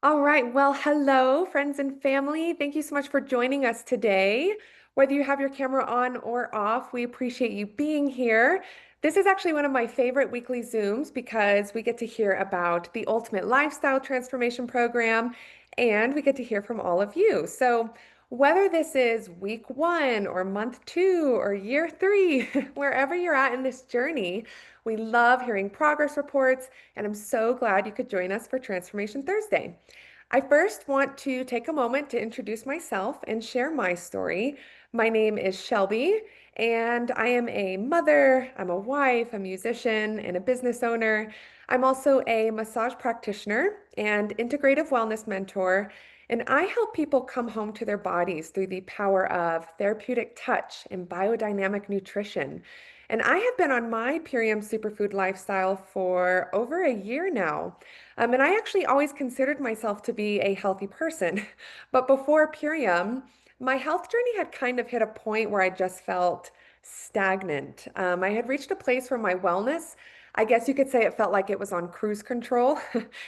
All right. Well, hello, friends and family. Thank you so much for joining us today. Whether you have your camera on or off, we appreciate you being here. This is actually one of my favorite weekly Zooms because we get to hear about the Ultimate Lifestyle Transformation Program and we get to hear from all of you. So, whether this is week one or month two or year three, wherever you're at in this journey, we love hearing progress reports, and I'm so glad you could join us for Transformation Thursday. I first want to take a moment to introduce myself and share my story. My name is Shelby, and I am a mother, I'm a wife, a musician, and a business owner. I'm also a massage practitioner and integrative wellness mentor, and I help people come home to their bodies through the power of therapeutic touch and biodynamic nutrition. And I have been on my Purium superfood lifestyle for over a year now. And I actually always considered myself to be a healthy person. But before Purium, my health journey had kind of hit a point where I just felt stagnant. I had reached a place where my wellness, I guess you could say it felt like it was on cruise control.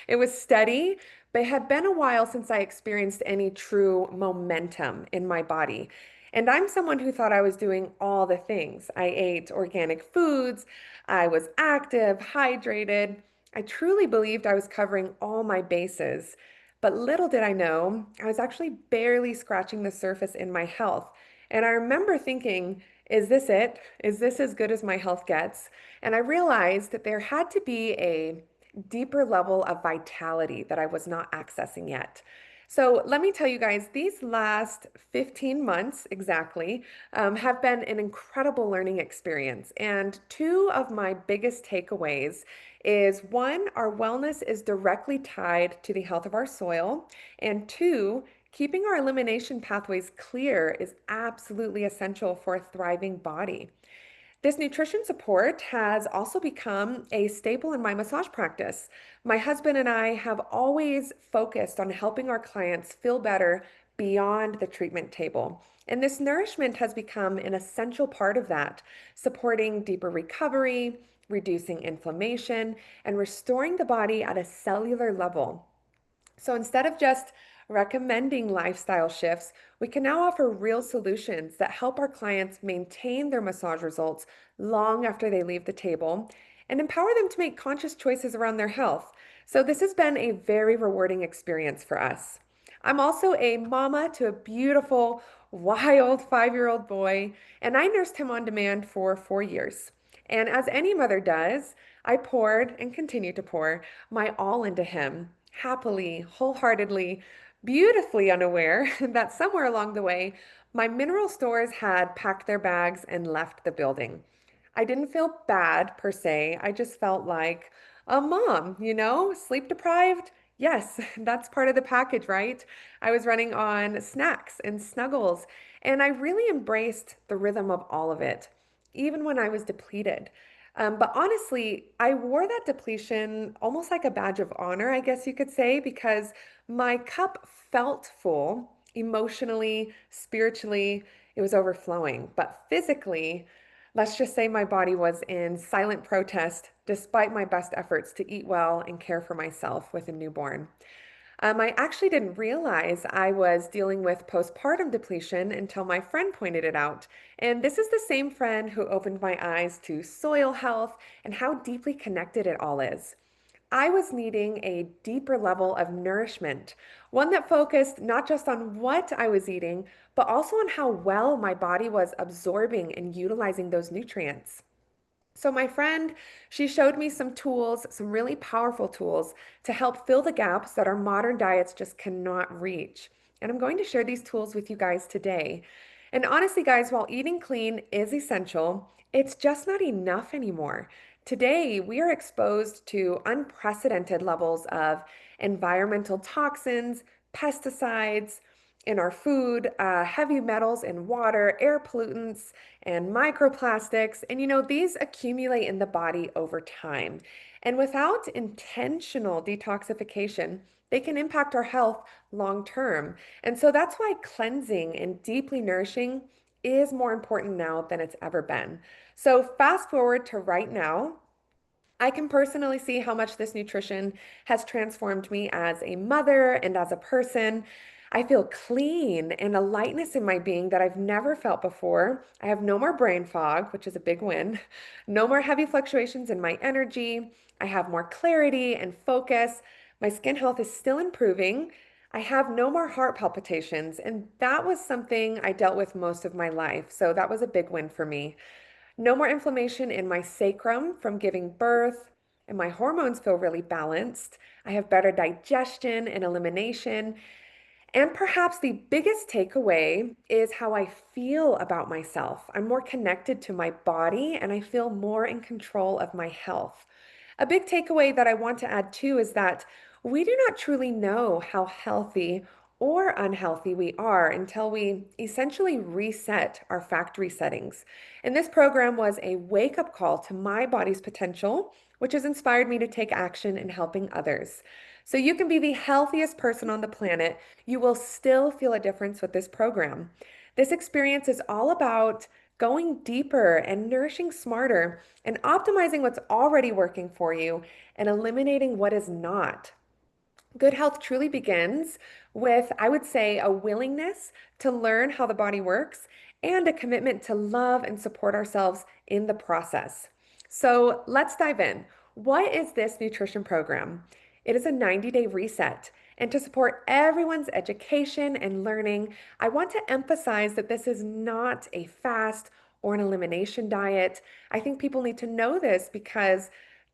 It was steady, but it had been a while since I experienced any true momentum in my body. And I'm someone who thought I was doing all the things. I ate organic foods, I was active, hydrated. I truly believed I was covering all my bases. But little did I know, I was actually barely scratching the surface in my health. And I remember thinking, is this it? Is this as good as my health gets? And I realized that there had to be a deeper level of vitality that I was not accessing yet. So let me tell you guys, these last 15 months exactly have been an incredible learning experience. And two of my biggest takeaways is one, our wellness is directly tied to the health of our soil. And two, keeping our elimination pathways clear is absolutely essential for a thriving body. This nutrition support has also become a staple in my massage practice. My husband and I have always focused on helping our clients feel better beyond the treatment table. And this nourishment has become an essential part of that, supporting deeper recovery, reducing inflammation, and restoring the body at a cellular level. So instead of just recommending lifestyle shifts, we can now offer real solutions that help our clients maintain their massage results long after they leave the table and empower them to make conscious choices around their health. So this has been a very rewarding experience for us. I'm also a mama to a beautiful, wild 5-year-old boy, and I nursed him on demand for 4 years. And as any mother does, I poured and continue to pour my all into him, happily, wholeheartedly, beautifully unaware that somewhere along the way, my mineral stores had packed their bags and left the building. I didn't feel bad per se. I just felt like a mom, sleep deprived. Yes, that's part of the package, right? I was running on snacks and snuggles, and I really embraced the rhythm of all of it, even when I was depleted. But honestly, I wore that depletion almost like a badge of honor, I guess you could say, because my cup felt full emotionally, spiritually, it was overflowing. But physically, let's just say my body was in silent protest despite my best efforts to eat well and care for myself with a newborn. I actually didn't realize I was dealing with postpartum depletion until my friend pointed it out. And this is the same friend who opened my eyes to soil health and how deeply connected it all is. I was needing a deeper level of nourishment, one that focused not just on what I was eating, but also on how well my body was absorbing and utilizing those nutrients. So my friend, she showed me some tools, some really powerful tools to help fill the gaps that our modern diets just cannot reach. And I'm going to share these tools with you guys today. And honestly, guys, while eating clean is essential, it's just not enough anymore. Today, we are exposed to unprecedented levels of environmental toxins, pesticides in our food, heavy metals in water, air pollutants, and microplastics. And these accumulate in the body over time. And without intentional detoxification, they can impact our health long term. And so that's why cleansing and deeply nourishing is more important now than it's ever been. So fast forward to right now. I can personally see how much this nutrition has transformed me as a mother and as a person. I feel clean and a lightness in my being that I've never felt before. I have no more brain fog, which is a big win. No more heavy fluctuations in my energy. I have more clarity and focus. My skin health is still improving. I have no more heart palpitations, and that was something I dealt with most of my life. So that was a big win for me. No more inflammation in my sacrum from giving birth, and my hormones feel really balanced. I have better digestion and elimination. And perhaps the biggest takeaway is how I feel about myself. I'm more connected to my body and I feel more in control of my health. A big takeaway that I want to add too is that we do not truly know how healthy or unhealthy we are until we essentially reset our factory settings. And this program was a wake up call to my body's potential, which has inspired me to take action in helping others. So you can be the healthiest person on the planet. You will still feel a difference with this program. This experience is all about going deeper and nourishing smarter and optimizing what's already working for you and eliminating what is not. Good health truly begins with, I would say, a willingness to learn how the body works and a commitment to love and support ourselves in the process. So let's dive in. What is this nutrition program? It is a 90-day reset. And to support everyone's education and learning, I want to emphasize that this is not a fast or an elimination diet. I think people need to know this because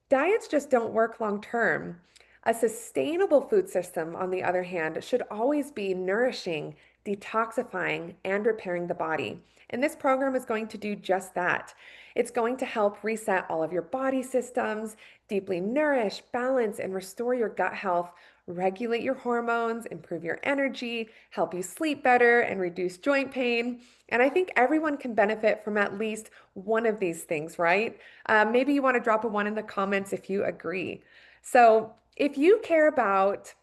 diets just don't work long term. A sustainable food system, on the other hand, should always be nourishing, detoxifying, and repairing the body. And this program is going to do just that. It's going to help reset all of your body systems, deeply nourish, balance, and restore your gut health, regulate your hormones, improve your energy, help you sleep better, and reduce joint pain. And I think everyone can benefit from at least one of these things, right? Maybe you want to drop a one in the comments if you agree. So, if you care about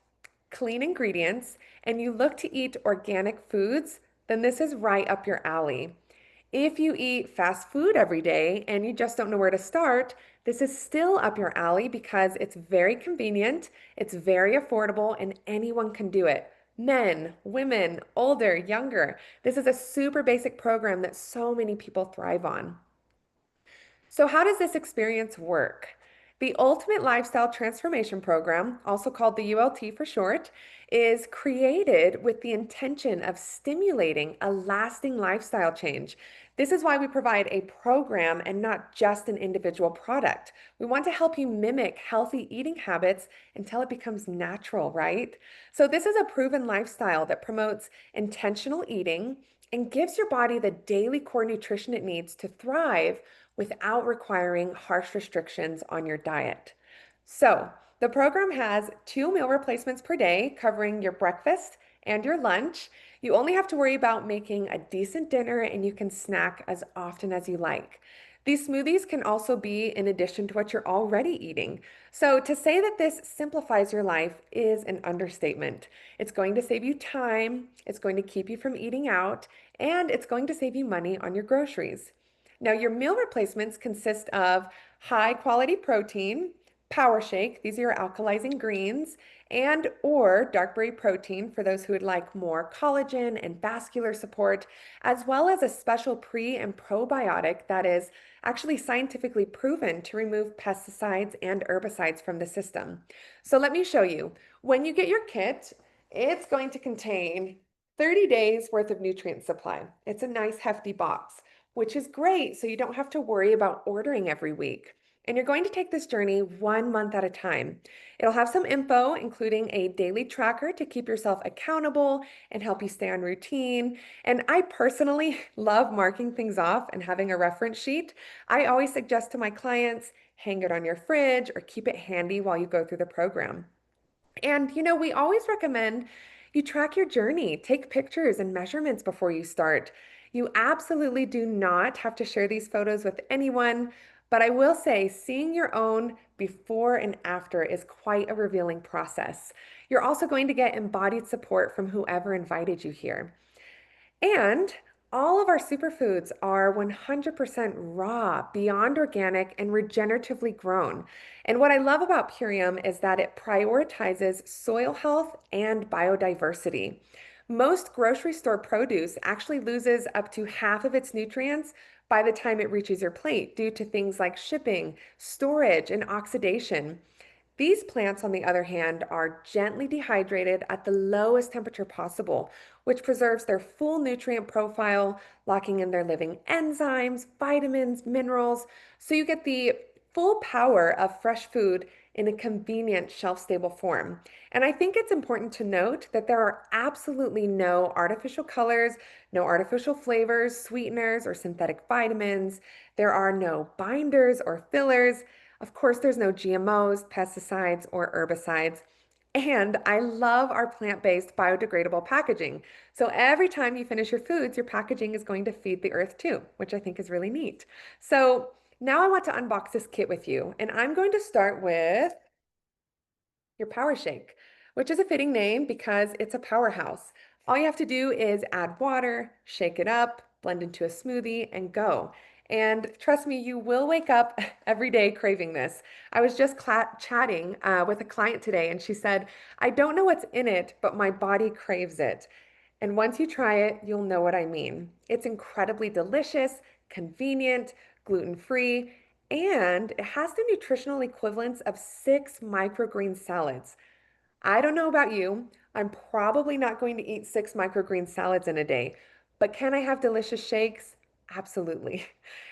clean ingredients and you look to eat organic foods, then this is right up your alley. If you eat fast food every day and you just don't know where to start, this is still up your alley because it's very convenient, it's very affordable, and anyone can do it. Men, women, older, younger. This is a super basic program that so many people thrive on. So, how does this experience work? The Ultimate Lifestyle Transformation Program, also called the ULT for short, is created with the intention of stimulating a lasting lifestyle change. This is why we provide a program and not just an individual product. We want to help you mimic healthy eating habits until it becomes natural, right? So, this is a proven lifestyle that promotes intentional eating and gives your body the daily core nutrition it needs to thrive without requiring harsh restrictions on your diet. So, the program has 2 meal replacements per day covering your breakfast and your lunch. You only have to worry about making a decent dinner and you can snack as often as you like. These smoothies can also be in addition to what you're already eating. So, to say that this simplifies your life is an understatement. It's going to save you time, it's going to keep you from eating out, and it's going to save you money on your groceries. Now, your meal replacements consist of high quality protein, Power Shake, these are your alkalizing greens, and or dark berry protein for those who would like more collagen and vascular support, as well as a special pre and probiotic that is actually scientifically proven to remove pesticides and herbicides from the system. So let me show you. When you get your kit, it's going to contain 30 days worth of nutrient supply. It's a nice hefty box, which is great. So you don't have to worry about ordering every week. And you're going to take this journey 1 month at a time. It'll have some info, including a daily tracker to keep yourself accountable and help you stay on routine. And I personally love marking things off and having a reference sheet. I always suggest to my clients, hang it on your fridge or keep it handy while you go through the program. And we always recommend you track your journey, take pictures and measurements before you start. You absolutely do not have to share these photos with anyone, but I will say seeing your own before and after is quite a revealing process. You're also going to get embodied support from whoever invited you here. And All of our superfoods are 100% raw, beyond organic, and regeneratively grown. And what I love about Purium is that it prioritizes soil health and biodiversity. Most grocery store produce actually loses up to half of its nutrients by the time it reaches your plate due to things like shipping, storage, and oxidation. These plants, on the other hand, are gently dehydrated at the lowest temperature possible, which preserves their full nutrient profile, locking in their living enzymes, vitamins, minerals, so you get the full power of fresh food in a convenient shelf-stable form. And I think it's important to note that there are absolutely no artificial colors, no artificial flavors, sweeteners, or synthetic vitamins. There are no binders or fillers. Of course, there's no GMOs, pesticides, or herbicides. And I love our plant-based biodegradable packaging. So every time you finish your foods, your packaging is going to feed the earth too, which I think is really neat. So now I want to unbox this kit with you, and I'm going to start with your Power Shake, which is a fitting name because it's a powerhouse. All you have to do is add water, shake it up, blend into a smoothie, and go. And trust me, you will wake up every day craving this. I was just chatting with a client today, and she said, I don't know what's in it, but my body craves it. And once you try it, you'll know what I mean. It's incredibly delicious, convenient, gluten-free, and it has the nutritional equivalents of 6 microgreen salads. I don't know about you. I'm probably not going to eat 6 microgreen salads in a day, but can I have delicious shakes? Absolutely.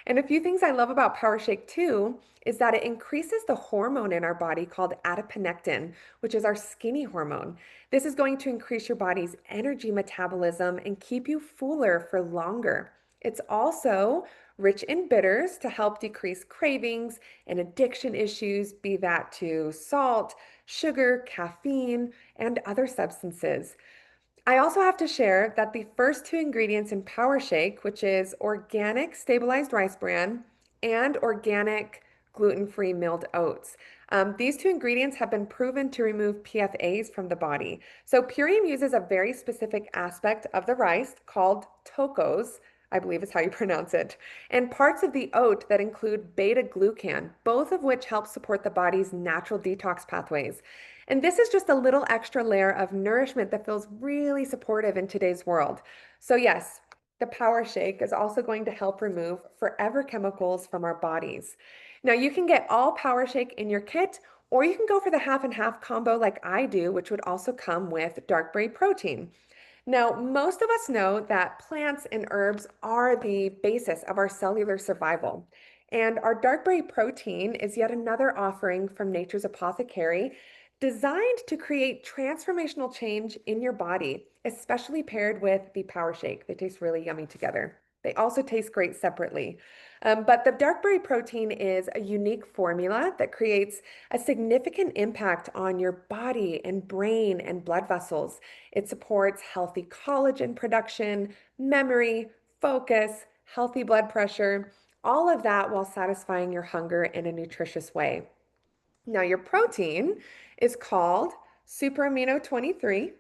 And a few things I love about Power Shake too is that it increases the hormone in our body called adiponectin, which is our skinny hormone. This is going to increase your body's energy metabolism and keep you fuller for longer. It's also rich in bitters to help decrease cravings and addiction issues, be that to salt, sugar, caffeine, and other substances. I also have to share that the first two ingredients in Power Shake, which is organic stabilized rice bran and organic gluten-free milled oats. These two ingredients have been proven to remove PFAs from the body. So Purium uses a very specific aspect of the rice called tocos, I believe is how you pronounce it, and parts of the oat that include beta glucan, both of which help support the body's natural detox pathways. And this is just a little extra layer of nourishment that feels really supportive in today's world. So yes, the Power Shake is also going to help remove forever chemicals from our bodies. Now you can get all Power Shake in your kit, or you can go for the half and half combo like I do, which would also come with dark berry protein. Now, most of us know that plants and herbs are the basis of our cellular survival. And our darkberry protein is yet another offering from Nature's Apothecary designed to create transformational change in your body, especially paired with the Power Shake. They taste really yummy together. They also taste great separately. But the darkberry protein is a unique formula that creates a significant impact on your body and brain and blood vessels. It supports healthy collagen production, memory, focus, healthy blood pressure, all of that while satisfying your hunger in a nutritious way. Now, your protein is called super amino 23.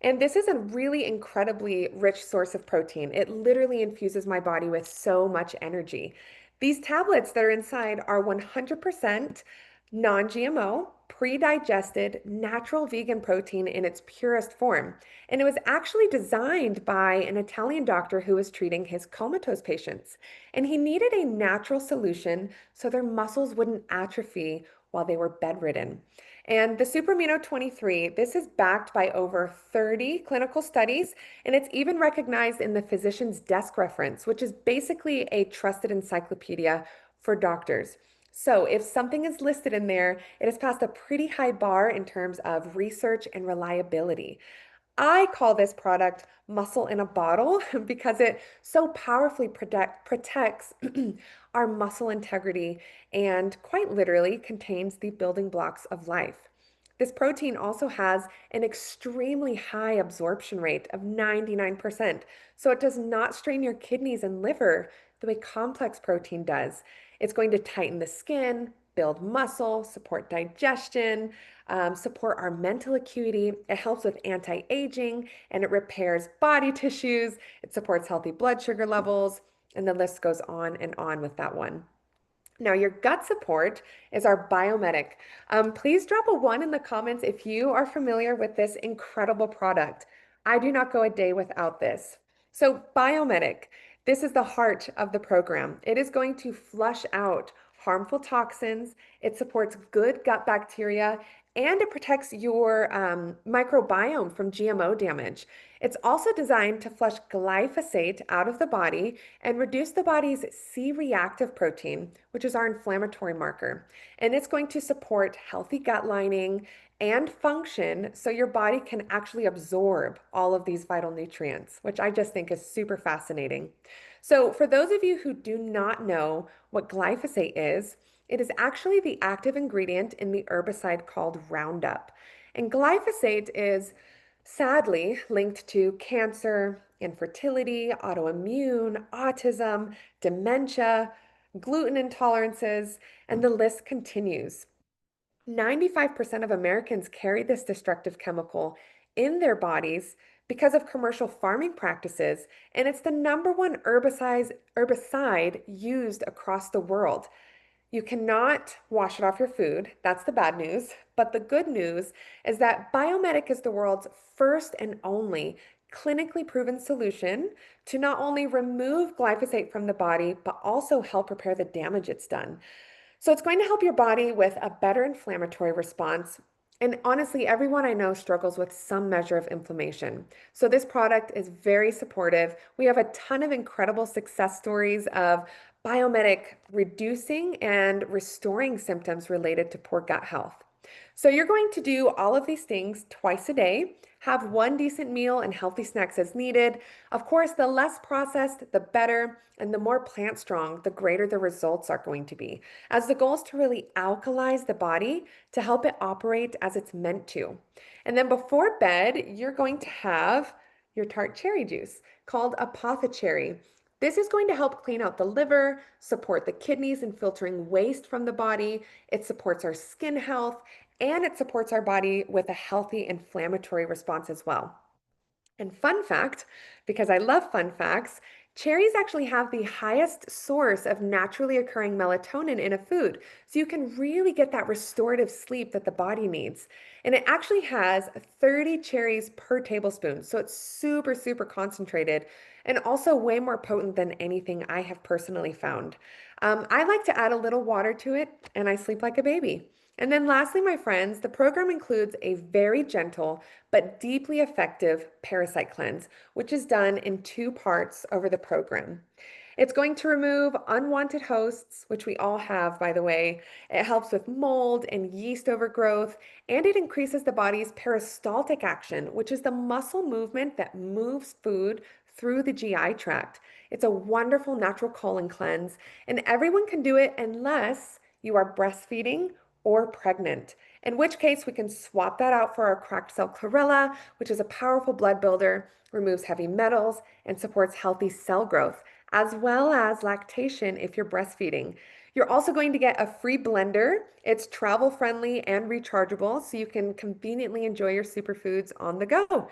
And this is a really incredibly rich source of protein. It literally infuses my body with so much energy. These tablets that are inside are 100% non-GMO, pre-digested, natural vegan protein in its purest form. And it was actually designed by an Italian doctor who was treating his comatose patients. And he needed a natural solution so their muscles wouldn't atrophy while they were bedridden. And the Superamino 23, this is backed by over 30 clinical studies, and it's even recognized in the physician's desk reference, which is basically a trusted encyclopedia for doctors. So if something is listed in there, it has passed a pretty high bar in terms of research and reliability. I call this product muscle in a bottle because it so powerfully protects our muscle integrity and quite literally contains the building blocks of life. This protein also has an extremely high absorption rate of 99%, so it does not strain your kidneys and liver the way complex protein does. It's going to tighten the skin, build muscle, support digestion, support our mental acuity. It helps with anti-aging and it repairs body tissues. It supports healthy blood sugar levels, and the list goes on with that one. Now, your gut support is our biomedic. Please drop a one in the comments if you are familiar with this incredible product. I do not go a day without this. So, biomedic, this is the heart of the program. It is going to flush out harmful toxins, it supports good gut bacteria, and it protects your microbiome from GMO damage. It's also designed to flush glyphosate out of the body and reduce the body's C reactive protein, which is our inflammatory marker. And it's going to support healthy gut lining and function so your body can actually absorb all of these vital nutrients, which I just think is super fascinating. So, for those of you who do not know what glyphosate is, it is actually the active ingredient in the herbicide called Roundup. And glyphosate is sadly linked to cancer, infertility, autoimmune, autism, dementia, gluten intolerances, and the list continues. 95% of Americans carry this destructive chemical in their bodies because of commercial farming practices, and it's the number one herbicide used across the world. You cannot wash it off your food. That's the bad news. But the good news is that Biomedic is the world's first and only clinically proven solution to not only remove glyphosate from the body, but also help repair the damage it's done. So it's going to help your body with a better inflammatory response. And honestly, everyone I know struggles with some measure of inflammation. So this product is very supportive. We have a ton of incredible success stories of Biomedic reducing and restoring symptoms related to poor gut health. So you're going to do all of these things twice a day, have one decent meal and healthy snacks as needed. Of course, the less processed, the better, and the more plant strong, the greater the results are going to be, as the goal is to really alkalize the body to help it operate as it's meant to. And then before bed, you're going to have your tart cherry juice called Apothecary. This is going to help clean out the liver, support the kidneys in filtering waste from the body. It supports our skin health, and it supports our body with a healthy inflammatory response as well. And fun fact, because I love fun facts, cherries actually have the highest source of naturally occurring melatonin in a food. So you can really get that restorative sleep that the body needs. And it actually has 30 cherries per tablespoon. So it's super, super concentrated and also way more potent than anything I have personally found. I like to add a little water to it and I sleep like a baby. And then lastly, my friends, the program includes a very gentle but deeply effective parasite cleanse, which is done in two parts over the program. It's going to remove unwanted hosts, which we all have, by the way. It helps with mold and yeast overgrowth, and it increases the body's peristaltic action, which is the muscle movement that moves food through the GI tract. It's a wonderful natural colon cleanse, and everyone can do it unless you are breastfeeding or pregnant, in which case we can swap that out for our cracked cell chlorella, which is a powerful blood builder, removes heavy metals, and supports healthy cell growth, as well as lactation if you're breastfeeding. You're also going to get a free blender. It's travel friendly and rechargeable, so you can conveniently enjoy your superfoods on the go.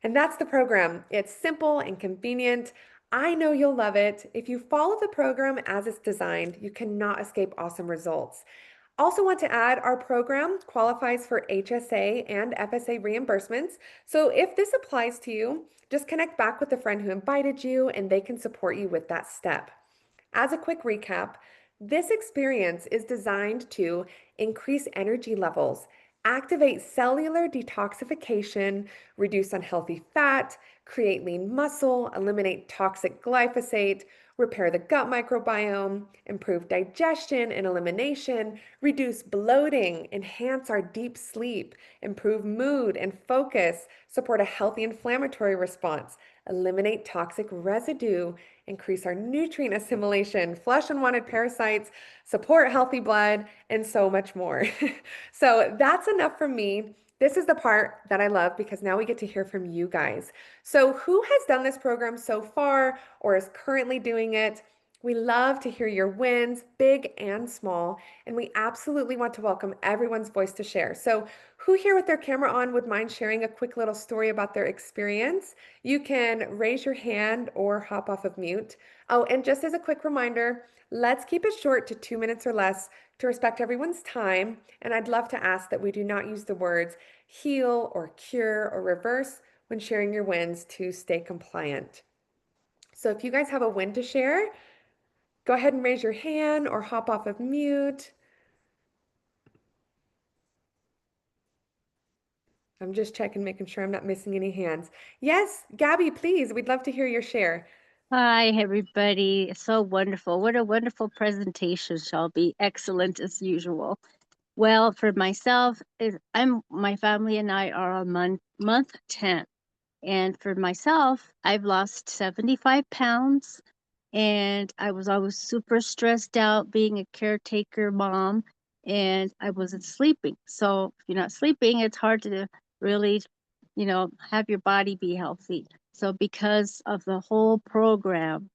And that's the program. It's simple and convenient. I know you'll love it. If you follow the program as it's designed, you cannot escape awesome results. Also want to add, our program qualifies for HSA and FSA reimbursements. So if this applies to you, just connect back with the friend who invited you and they can support you with that step. As a quick recap, this experience is designed to increase energy levels, activate cellular detoxification, reduce unhealthy fat, create lean muscle, eliminate toxic glyphosate, repair the gut microbiome, improve digestion and elimination, reduce bloating, enhance our deep sleep, improve mood and focus, support a healthy inflammatory response, eliminate toxic residue, increase our nutrient assimilation, flush unwanted parasites, support healthy blood, and so much more. So that's enough for me. This is the part that I love because now we get to hear from you guys. So who has done this program so far or is currently doing it? We love to hear your wins, big and small, and we absolutely want to welcome everyone's voice to share. So, who here with their camera on would mind sharing a quick little story about their experience? You can raise your hand or hop off of mute. Oh, and just as a quick reminder, let's keep it short to 2 minutes or less to respect everyone's time. And I'd love to ask that we do not use the words heal or cure or reverse when sharing your wins to stay compliant. So, if you guys have a win to share, go ahead and raise your hand or hop off of mute. I'm just checking, making sure I'm not missing any hands. Yes, Gabby, please. We'd love to hear your share. Hi, everybody. It's so wonderful. What a wonderful presentation, Shelby. Excellent as usual. Well, for myself, my family and I are on month 10. And for myself, I've lost 75 pounds and I was always super stressed out being a caretaker mom and I wasn't sleeping. So if you're not sleeping, it's hard to really, have your body be healthy. So because of the whole program,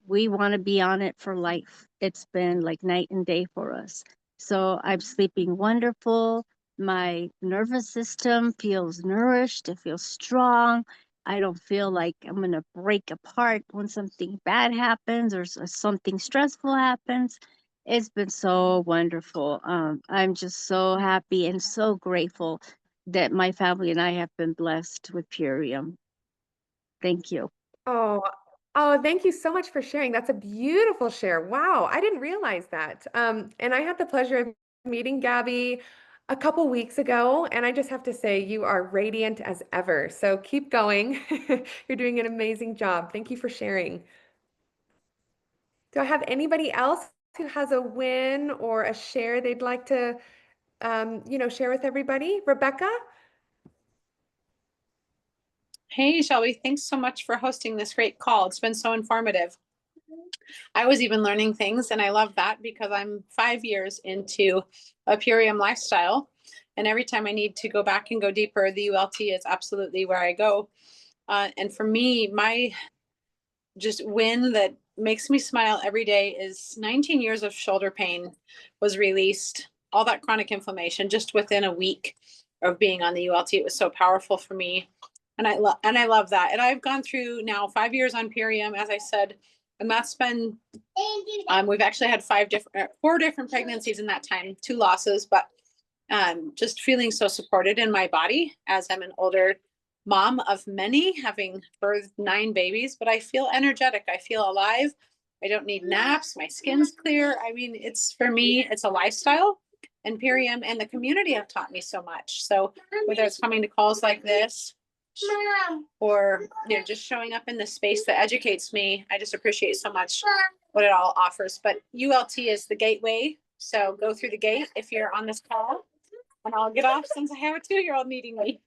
we want to be on it for life. It's been like night and day for us. So I'm sleeping wonderful. My nervous system feels nourished. It feels strong. I don't feel like I'm going to break apart when something bad happens or something stressful happens. It's been so wonderful. I'm just so happy and so grateful that my family and I have been blessed with Purium. Thank you. Oh, oh, thank you so much for sharing. That's a beautiful share. Wow, I didn't realize that. And I had the pleasure of meeting Gabby a couple weeks ago, and I just have to say you are radiant as ever. So keep going. You're doing an amazing job. Thank you for sharing. Do I have anybody else who has a win or a share they'd like to, share with everybody? Rebecca? Hey, Shelby, thanks so much for hosting this great call. It's been so informative. I was even learning things, and I love that because I'm 5 years into a Purium lifestyle. And every time I need to go back and go deeper, the ULT is absolutely where I go. And for me, my just win that makes me smile every day is 19 years of shoulder pain was released. All that chronic inflammation just within a week of being on the ULT. It was so powerful for me. And I love that. And I've gone through now 5 years on Purium, as I said, and that's been we've actually had 4 different pregnancies in that time, 2 losses, but just feeling so supported in my body as I'm an older mom of many, having birthed 9 babies, but I feel energetic. I feel alive. I don't need naps. My skin's clear. I mean, it's for me, it's a lifestyle. And Purium and the community have taught me so much. So whether it's coming to calls like this or just showing up in the space that educates me, I just appreciate so much what it all offers. But ULT is the gateway. So go through the gate if you're on this call. And I'll get off since I have a 2-year-old needing me.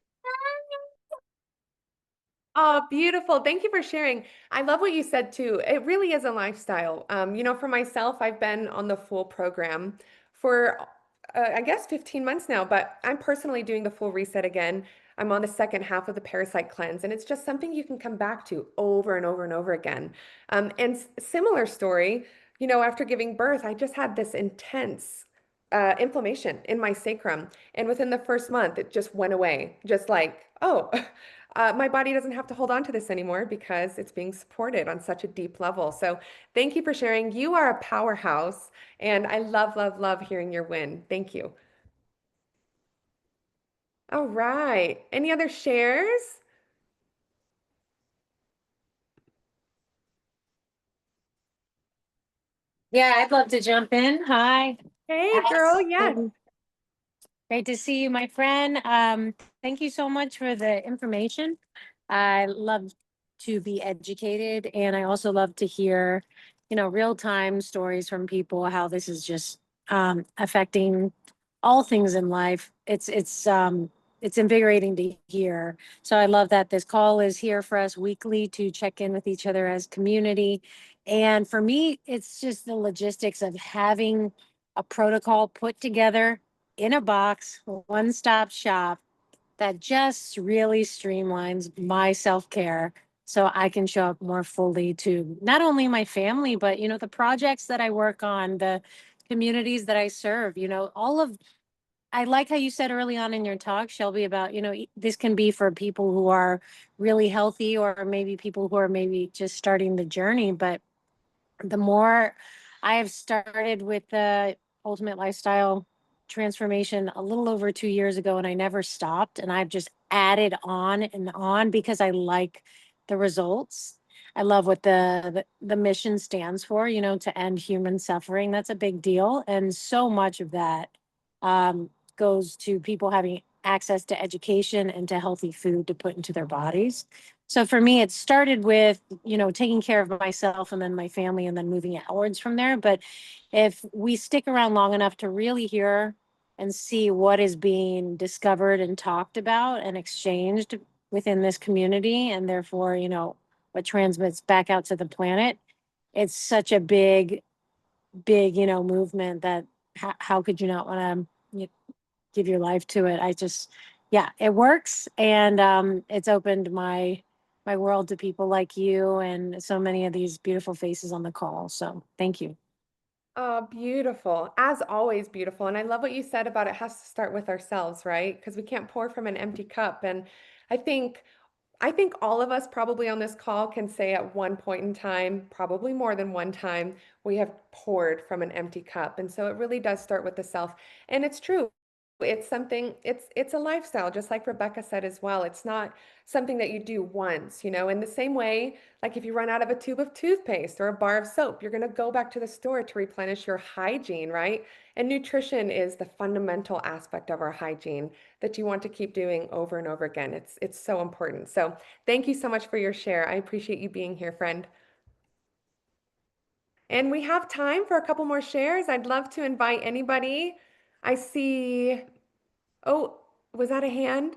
Oh, beautiful. Thank you for sharing. I love what you said too. It really is a lifestyle. For myself, I've been on the full program for, I guess, 15 months now, but I'm personally doing the full reset again. I'm on the second half of the parasite cleanse, and it's just something you can come back to over and over and over again. And similar story, after giving birth, I just had this intense inflammation in my sacrum. And within the first month, it just went away, just like, oh, my body doesn't have to hold on to this anymore because it's being supported on such a deep level. So thank you for sharing. You are a powerhouse, and I love, love, love hearing your win. Thank you. All right. Any other shares? Yeah, I'd love to jump in. Hi. Hey, girl. Yes. Great to see you, my friend. Thank you so much for the information. I love to be educated, and I also love to hear, real-time stories from people, how this is just affecting all things in life. It's invigorating to hear. So I love that this call is here for us weekly to check in with each other as community. And for me, it's just the logistics of having a protocol put together in a box, one-stop shop that just really streamlines my self-care so I can show up more fully to not only my family, but, the projects that I work on, the communities that I serve, all of, I like how you said early on in your talk, Shelby, about, this can be for people who are really healthy or maybe people who are maybe just starting the journey. But the more I have started with the ultimate lifestyle transformation a little over 2 years ago, and I never stopped, and I've just added on and on because I like the results. I love what the mission stands for, to end human suffering. That's a big deal. And so much of that goes to people having access to education and to healthy food to put into their bodies. So for me, it started with, taking care of myself and then my family and then moving outwards from there. But if we stick around long enough to really hear and see what is being discovered and talked about and exchanged within this community, and therefore, what transmits back out to the planet, it's such a big, movement that how could you not want to give your life to it? Yeah, it works. And it's opened my world to people like you and so many of these beautiful faces on the call. So thank you. Oh, beautiful. As always, beautiful. And I love what you said about it has to start with ourselves, right? Because we can't pour from an empty cup. And I think I think all of us probably on this call can say at one point in time, probably more than one time, we have poured from an empty cup. And so it really does start with the self. And it's true. It's something, it's a lifestyle, just like Rebecca said as well. It's not something that you do once, in the same way, like if you run out of a tube of toothpaste or a bar of soap, you're going to go back to the store to replenish your hygiene, right? And nutrition is the fundamental aspect of our hygiene that you want to keep doing over and over again. It's so important. So thank you so much for your share. I appreciate you being here, friend. And we have time for a couple more shares. I'd love to invite anybody. I see, oh, was that a hand?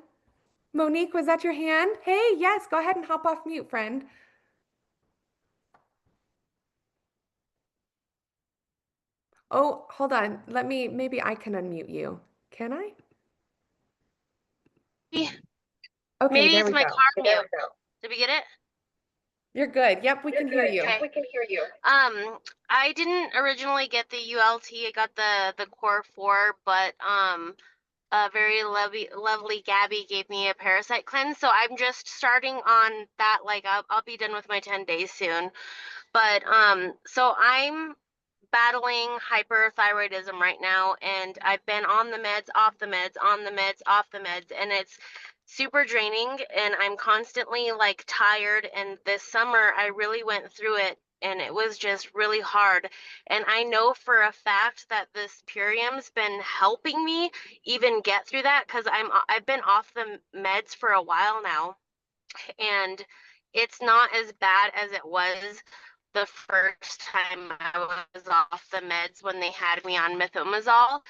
Monique, was that your hand? Hey, yes, go ahead and hop off mute, friend. Oh, hold on. Maybe I can unmute you. Can I? Okay, Maybe there it's we my go. car mute. Did we get it? You're good. Yep, we can hear you. Okay. I didn't originally get the ULT. I got the Core 4, but a very lovely Gabby gave me a parasite cleanse, so I'm just starting on that. Like I'll be done with my 10 days soon. But so I'm battling hyperthyroidism right now, and I've been on the meds, off the meds, on the meds, off the meds, and it's super draining, and I'm constantly like tired. And this summer I really went through it, and it was just really hard. And I know for a fact that this Purium's been helping me even get through that, because I've been off the meds for a while now, and it's not as bad as it was the first time I was off the meds when they had me on methomazole.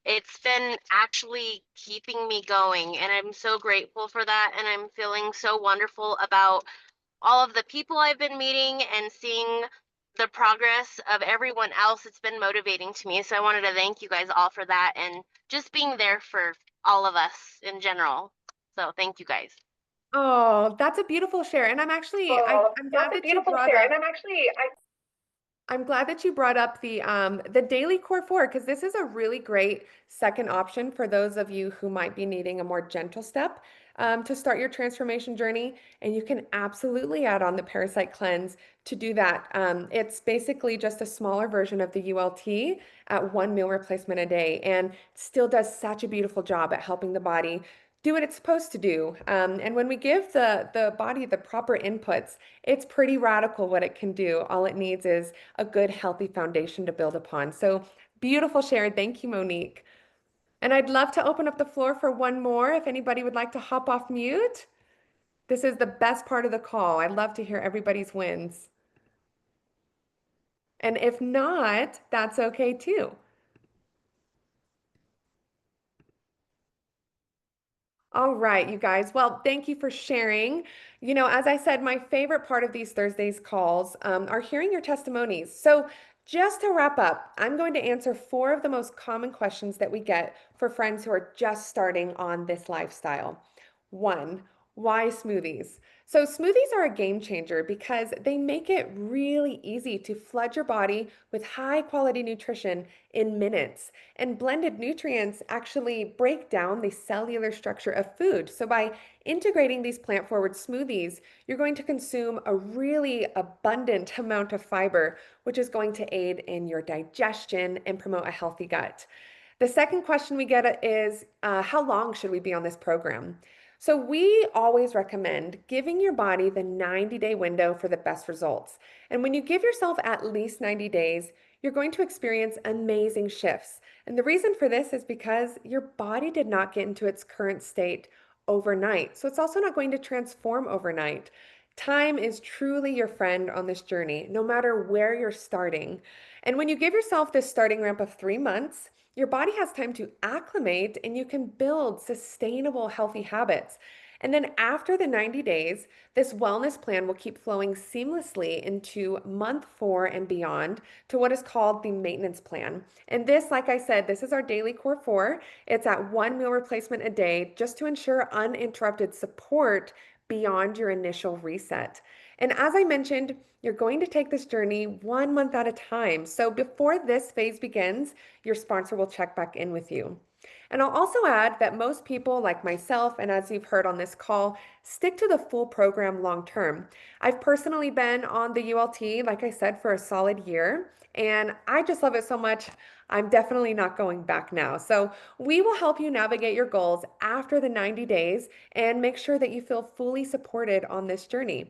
It's been actually keeping me going, and I'm so grateful for that. And I'm feeling so wonderful about all of the people I've been meeting and seeing the progress of everyone else. It's been motivating to me. So I wanted to thank you guys all for that and just being there for all of us in general. So thank you guys. Oh, that's a beautiful share. And I'm glad that you brought up I'm glad that you brought up the daily core four, because this is a really great second option for those of you who might be needing a more gentle step to start your transformation journey. And you can absolutely add on the parasite cleanse to do that. It's basically just a smaller version of the ULT at one meal replacement a day, and still does such a beautiful job at helping the body do what it's supposed to do. And when we give the body the proper inputs, it's pretty radical what it can do. All it needs is a good, healthy foundation to build upon. So beautiful share. Thank you, Monique. And I'd love to open up the floor for one more if anybody would like to hop off mute. This is the best part of the call. I'd love to hear everybody's wins. And if not, that's okay too. All right, you guys. Well, thank you for sharing. As I said, my favorite part of these Thursdays calls are hearing your testimonies. So, just to wrap up, I'm going to answer 4 of the most common questions that we get for friends who are just starting on this lifestyle. 1, Why smoothies? So, smoothies are a game changer because they make it really easy to flood your body with high quality nutrition in minutes. And blended nutrients actually break down the cellular structure of food. So, by integrating these plant forward smoothies, you're going to consume a really abundant amount of fiber, which is going to aid in your digestion and promote a healthy gut. The second question we get is how long should we be on this program? So, we always recommend giving your body the 90-day window for the best results. And when you give yourself at least 90 days, you're going to experience amazing shifts. And the reason for this is because your body did not get into its current state overnight. So, it's also not going to transform overnight. Time is truly your friend on this journey, no matter where you're starting. And when you give yourself this starting ramp of 3 months, your body has time to acclimate and you can build sustainable, healthy habits. And then after the 90 days, this wellness plan will keep flowing seamlessly into month 4 and beyond to what is called the maintenance plan. And this, like I said, this is our daily core 4. It's at 1 meal replacement a day just to ensure uninterrupted support beyond your initial reset. And as I mentioned, you're going to take this journey 1 month at a time. So before this phase begins, your sponsor will check back in with you. And I'll also add that most people, like myself, and as you've heard on this call, stick to the full program long term. I've personally been on the ULT, like I said, for a solid year, and I just love it so much. I'm definitely not going back now. So, we will help you navigate your goals after the 90 days and make sure that you feel fully supported on this journey.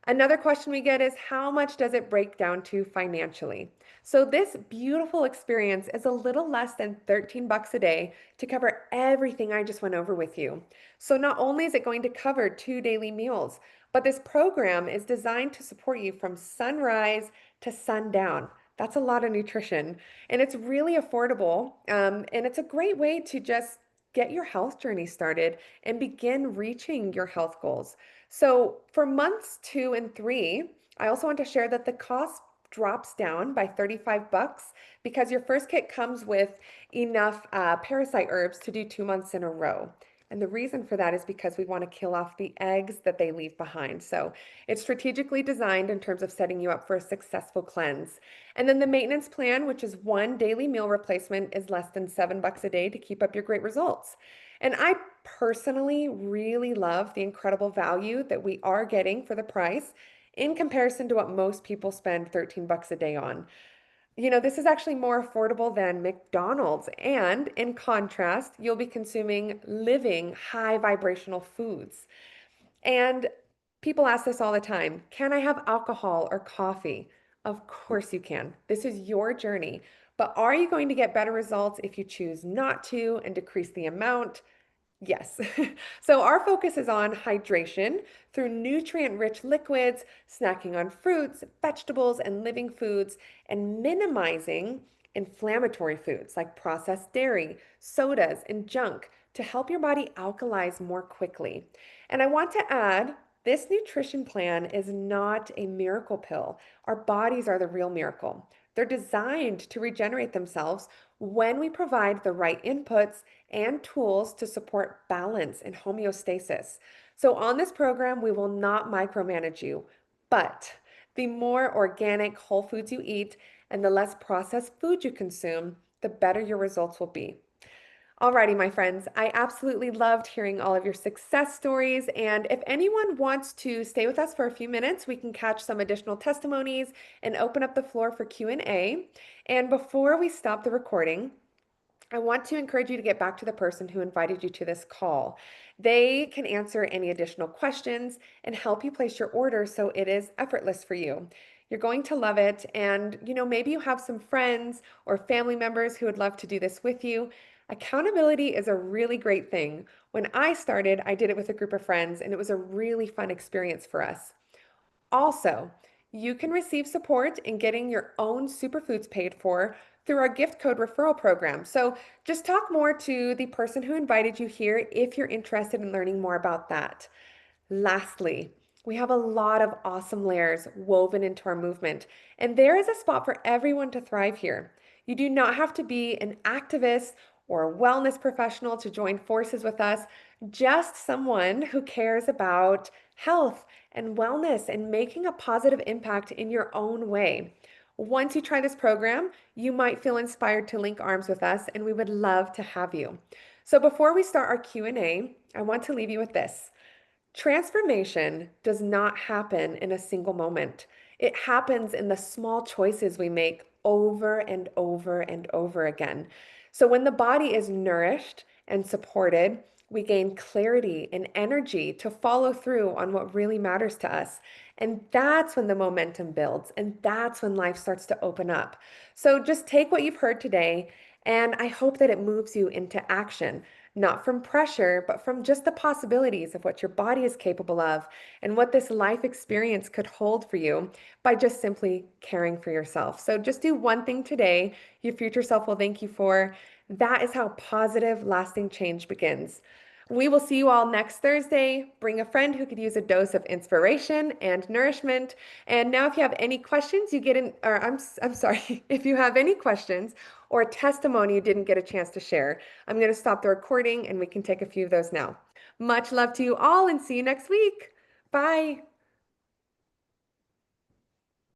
Another question we get is how much does it break down to financially? So this beautiful experience is a little less than 13 bucks a day to cover everything I just went over with you. So not only is it going to cover 2 daily meals, but this program is designed to support you from sunrise to sundown. That's a lot of nutrition, and it's really affordable. And it's a great way to just get your health journey started and begin reaching your health goals. So for months 2 and 3, I also want to share that the cost drops down by 35 bucks because your first kit comes with enough parasite herbs to do 2 months in a row. And the reason for that is because we want to kill off the eggs that they leave behind. So it's strategically designed in terms of setting you up for a successful cleanse. And then the maintenance plan, which is 1 daily meal replacement, is less than 7 bucks a day to keep up your great results. And I personally really love the incredible value that we are getting for the price in comparison to what most people spend 13 bucks a day on. This is actually more affordable than McDonald's. And in contrast, you'll be consuming living high vibrational foods. And people ask this all the time, can I have alcohol or coffee? Of course you can. This is your journey. But are you going to get better results if you choose not to and decrease the amount? Yes. So our focus is on hydration through nutrient-rich liquids, snacking on fruits, vegetables, and living foods, and minimizing inflammatory foods like processed dairy, sodas, and junk to help your body alkalize more quickly. And I want to add, this nutrition plan is not a miracle pill. Our bodies are the real miracle. They're designed to regenerate themselves when we provide the right inputs and tools to support balance and homeostasis. So, on this program, we will not micromanage you, but the more organic whole foods you eat and the less processed food you consume, the better your results will be. Alrighty, my friends, I absolutely loved hearing all of your success stories. And if anyone wants to stay with us for a few minutes, we can catch some additional testimonies and open up the floor for Q&A. And before we stop the recording, I want to encourage you to get back to the person who invited you to this call. They can answer any additional questions and help you place your order so it is effortless for you. You're going to love it. And, maybe you have some friends or family members who would love to do this with you. Accountability is a really great thing. When I started, I did it with a group of friends, and it was a really fun experience for us. Also, you can receive support in getting your own superfoods paid for through our gift code referral program. So just talk more to the person who invited you here if you're interested in learning more about that. Lastly, we have a lot of awesome layers woven into our movement, and there is a spot for everyone to thrive here. You do not have to be an activist or a wellness professional to join forces with us, just someone who cares about health and wellness and making a positive impact in your own way. Once you try this program, you might feel inspired to link arms with us, and we would love to have you. So before we start our Q&A, I want to leave you with this. Transformation does not happen in a single moment. It happens in the small choices we make over and over and over again. So when the body is nourished and supported, we gain clarity and energy to follow through on what really matters to us. And that's when the momentum builds, and that's when life starts to open up. So just take what you've heard today, and I hope that it moves you into action, not from pressure, but from just the possibilities of what your body is capable of and what this life experience could hold for you by just simply caring for yourself. So just do one thing today your future self will thank you for. That is how positive, lasting change begins. We will see you all next Thursday. Bring a friend who could use a dose of inspiration and nourishment. And now if you have any questions, you get in, or I'm sorry, if you have any questions or a testimony you didn't get a chance to share, I'm going to stop the recording and we can take a few of those now. Much love to you all and see you next week. Bye.